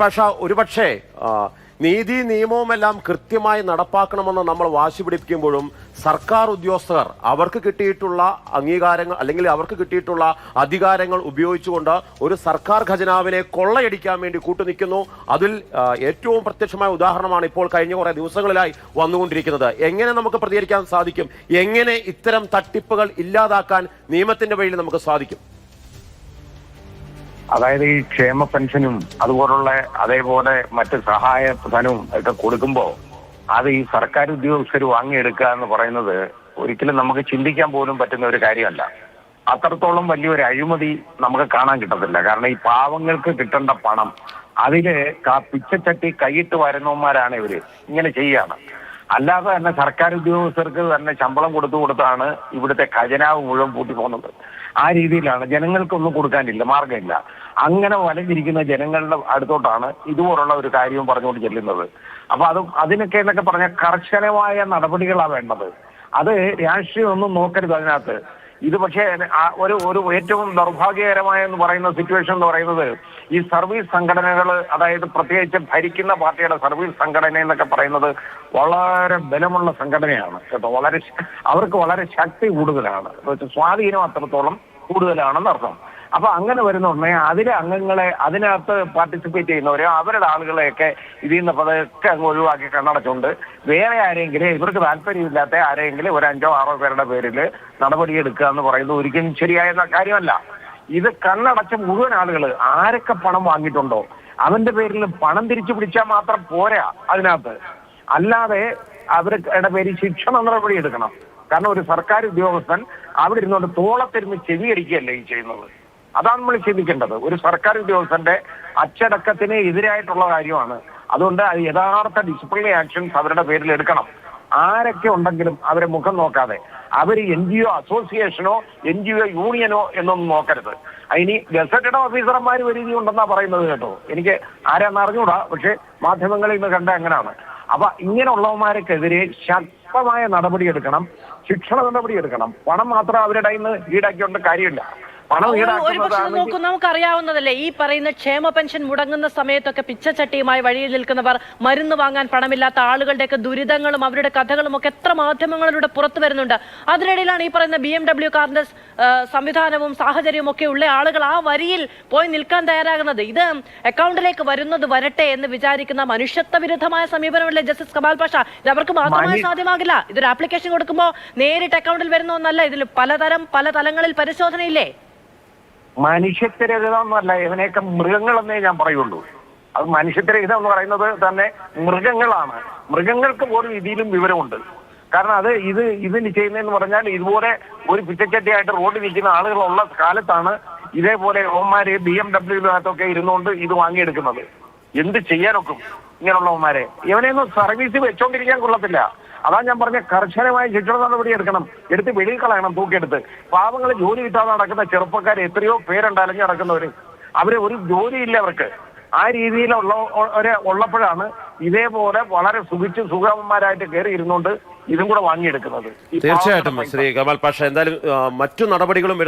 പാഷ, ഒരുപക്ഷെ നീതി നിയമവുമെല്ലാം കൃത്യമായി നടപ്പാക്കണമെന്ന് നമ്മൾ വാശി പിടിപ്പിക്കുമ്പോഴും സർക്കാർ ഉദ്യോഗസ്ഥർ അവർക്ക് കിട്ടിയിട്ടുള്ള അംഗീകാരങ്ങൾ അല്ലെങ്കിൽ അവർക്ക് കിട്ടിയിട്ടുള്ള അധികാരങ്ങൾ ഉപയോഗിച്ചുകൊണ്ട് ഒരു സർക്കാർ ഖജനാവിനെ കൊള്ളയടിക്കാൻ വേണ്ടി കൂട്ടുനിൽക്കുന്നു. അതിൽ ഏറ്റവും പ്രത്യക്ഷമായ ഉദാഹരണമാണ് ഇപ്പോൾ കഴിഞ്ഞ കുറേ ദിവസങ്ങളിലായി വന്നുകൊണ്ടിരിക്കുന്നത്. എങ്ങനെ നമുക്ക് പ്രതികരിക്കാൻ സാധിക്കും? എങ്ങനെ ഇത്തരം തട്ടിപ്പുകൾ ഇല്ലാതാക്കാൻ നിയമത്തിന്റെ വഴിയിൽ നമുക്ക് സാധിക്കും? അതായത് ഈ ക്ഷേമ പെൻഷനും അതുപോലുള്ള അതേപോലെ മറ്റ് സഹായ ധനവും ഒക്കെ കൊടുക്കുമ്പോൾ അത് ഈ സർക്കാർ ഉദ്യോഗസ്ഥർ വാങ്ങിയെടുക്കുക എന്ന് പറയുന്നത് ഒരിക്കലും നമുക്ക് ചിന്തിക്കാൻ പോലും പറ്റുന്ന ഒരു കാര്യമല്ല. അത്രത്തോളം വലിയൊരു അഴിമതി നമുക്ക് കാണാൻ കിട്ടത്തില്ല. കാരണം ഈ പാവങ്ങൾക്ക് കിട്ടേണ്ട പണം അതില് പിച്ചച്ചട്ടി കൈയിട്ട് വരുന്നവന്മാരാണ് ഇവര് ഇങ്ങനെ ചെയ്യാണ്. അല്ലാതെ തന്നെ സർക്കാർ ഉദ്യോഗസ്ഥർക്ക് തന്നെ ശമ്പളം കൊടുത്താണ് ഇവിടുത്തെ ഖജനാവ് മുഴുവൻ പൂട്ടിപ്പോകുന്നത്. ആ രീതിയിലാണ്. ജനങ്ങൾക്കൊന്നും കൊടുക്കാനില്ല, മാർഗമില്ല. അങ്ങനെ വലഞ്ഞിരിക്കുന്ന ജനങ്ങളുടെ അടുത്തോട്ടാണ് ഇതുപോലുള്ള ഒരു കാര്യവും പറഞ്ഞുകൊണ്ട് ചെല്ലുന്നത്. അപ്പൊ അതിനൊക്കെ എന്നൊക്കെ പറഞ്ഞ കർശനമായ നടപടികളാണ് വേണ്ടത്. അത് രാഷ്ട്രീയം ഒന്നും നോക്കരുത് അതിനകത്ത്. ഇത് പക്ഷേ ഒരു ഏറ്റവും ദൗർഭാഗ്യകരമായ എന്ന് പറയുന്ന സിറ്റുവേഷൻ എന്ന് പറയുന്നത് ഈ സർവീസ് സംഘടനകൾ, അതായത് പ്രത്യേകിച്ച് ഭരിക്കുന്ന പാർട്ടിയുടെ സർവീസ് സംഘടന എന്നൊക്കെ പറയുന്നത് വളരെ ബലമുള്ള സംഘടനയാണ് കേട്ടോ. അവർക്ക് വളരെ ശക്തി കൂടുതലാണ്, സ്വാധീനം അത്രത്തോളം കൂടുതലാണെന്ന് അർത്ഥം. അപ്പൊ അങ്ങനെ വരുന്ന ഉടനെ അതിലെ അംഗങ്ങളെ അതിനകത്ത് പാർട്ടിസിപ്പേറ്റ് ചെയ്യുന്നവരെ അവരുടെ ആളുകളെയൊക്കെ ഇതിൽ നിന്ന് പതൊക്കെ അങ്ങ് ഒഴിവാക്കി കണ്ണടച്ചുകൊണ്ട് വേറെ ആരെങ്കിലും ഇവർക്ക് താല്പര്യമില്ലാത്ത ആരെങ്കിലും ഒരു 5-6 പേരുടെ പേരിൽ നടപടിയെടുക്കുക എന്ന് പറയുന്നത് ഒരിക്കലും ശരിയായ കാര്യമല്ല. ഇത് കണ്ണടച്ച മുഴുവൻ ആളുകൾ ആരൊക്കെ പണം വാങ്ങിയിട്ടുണ്ടോ അവന്റെ പേരിൽ പണം തിരിച്ചു പിടിച്ചാൽ മാത്രം പോരാ അതിനകത്ത്. അല്ലാതെ അവരുടെ പേരിൽ ശിക്ഷണ നടപടി എടുക്കണം. കാരണം ഒരു സർക്കാർ ഉദ്യോഗസ്ഥൻ അവിടെ ഇരുന്നുകൊണ്ട് തോളത്തിരുന്ന് ചെവിയടിക്കുകയല്ലേ ഈ ചെയ്യുന്നത്. അതാണ് നമ്മൾ ചിന്തിക്കേണ്ടത്. ഒരു സർക്കാർ ഉദ്യോഗസ്ഥന്റെ അച്ചടക്കത്തിന് എതിരായിട്ടുള്ള കാര്യമാണ്. അതുകൊണ്ട് അത് യഥാർത്ഥ ഡിസിപ്ലിനറി ആക്ഷൻസ് അവരുടെ പേരിൽ എടുക്കണം. ആരൊക്കെ ഉണ്ടെങ്കിലും അവരെ മുഖം നോക്കാതെ അവർ NGO അസോസിയേഷനോ NGO യൂണിയനോ എന്നൊന്നും നോക്കരുത്. അതിനി ഗസറ്റഡ് ഓഫീസർമാർ ഒരു രീതി ഉണ്ടെന്നാ പറയുന്നത് കേട്ടോ. എനിക്ക് ആരാന്ന് അറിഞ്ഞൂടാ, പക്ഷെ മാധ്യമങ്ങളിൽ നിന്ന് കണ്ട അങ്ങനെയാണ്. അപ്പൊ ഇങ്ങനെയുള്ളവന്മാർക്കെതിരെ ശക്തമായ നടപടി എടുക്കണം, ശിക്ഷണ നടപടി എടുക്കണം. പണം മാത്രം അവരുടെ കയ്യിൽ നിന്ന് ഈടാക്കിയോണ്ട് കാര്യമില്ല. ഒരു പക്ഷെ നോക്കൂ, നമുക്കറിയാവുന്നതല്ലേ ഈ പറയുന്ന ക്ഷേമ പെൻഷൻ മുടങ്ങുന്ന സമയത്തൊക്കെ പിച്ചച്ചട്ടിയുമായി വഴിയിൽ നിൽക്കുന്നവർ, മരുന്ന് വാങ്ങാൻ പണമില്ലാത്ത ആളുകളുടെയൊക്കെ ദുരിതങ്ങളും അവരുടെ കഥകളും ഒക്കെ എത്ര മാധ്യമങ്ങളിലൂടെ പുറത്തു വരുന്നുണ്ട്. അതിനിടയിലാണ് ഈ പറയുന്ന BMW കാറിന്റെ സംവിധാനവും സാഹചര്യവും ഒക്കെ ഉള്ള ആളുകൾ ആ വരിയിൽ പോയി നിൽക്കാൻ തയ്യാറാകുന്നത്. ഇത് അക്കൗണ്ടിലേക്ക് വരുന്നത് വരട്ടെ എന്ന് വിചാരിക്കുന്ന മനുഷ്യത്വ വിരുദ്ധമായ സമീപനമല്ലേ ജസ്റ്റിസ് കമാൽ പാഷ? ഇത് അവർക്ക് മാത്രമായി സാധ്യമാകില്ല. ഇതൊരു ആപ്ലിക്കേഷൻ കൊടുക്കുമ്പോൾ നേരിട്ട് അക്കൗണ്ടിൽ വരുന്ന ഒന്നല്ല. ഇതിൽ പല തലങ്ങളിൽ പരിശോധനയില്ലേ? മനുഷ്യത്വരഹിതമൊന്നുമല്ല, ഇവനെയൊക്കെ മൃഗങ്ങളെന്നേ ഞാൻ പറയുള്ളൂ. അത് മനുഷ്യത്വരഹിതം എന്ന് പറയുന്നത് തന്നെ മൃഗങ്ങളാണ്. മൃഗങ്ങൾക്ക് പോലും ഇതിലും വിവരമുണ്ട്. കാരണം ഇതിന് ചെയ്യുന്നതെന്ന് പറഞ്ഞാൽ ഇതുപോലെ ഒരു പിച്ചച്ചട്ടിയായിട്ട് റോഡിൽ നിൽക്കുന്ന ആളുകളുള്ള കാലത്താണ് ഇതേപോലെ ഓന്മാര് BMW ഇരുന്നുകൊണ്ട് ഇത് വാങ്ങിയെടുക്കുന്നത്. എന്ത് ചെയ്യാനൊക്കും ഇങ്ങനെയുള്ളവന്മാരെ? ഇവനെയൊന്നും സർവീസ് വെച്ചോണ്ടിരിക്കാൻ കൊള്ളത്തില്ല. അതാ ഞാൻ പറഞ്ഞ കർശനമായ ശിക്ഷണ നടപടി എടുക്കണം, എടുത്ത് വെളിയിൽ കളയണം തൂക്കിയെടുത്ത്. പാവങ്ങൾ ജോലി കിട്ടാതെ നടക്കുന്ന ചെറുപ്പക്കാർ എത്രയോ പേരുണ്ട് അലഞ്ഞു നടക്കുന്നവര്. അവര് ഒരു ജോലിയില്ല അവർക്ക്. ആ രീതിയിലുള്ള ഉള്ളപ്പോഴാണ് ഇതേപോലെ വളരെ സുഖമന്മാരായിട്ട് കയറി ഇരുന്നുകൊണ്ട് ഇതും കൂടെ വാങ്ങിയെടുക്കുന്നത്. തീർച്ചയായിട്ടും ശ്രീ കമാൽ പാഷ, എന്തായാലും മറ്റു നടപടികളും വരുന്നുണ്ട്.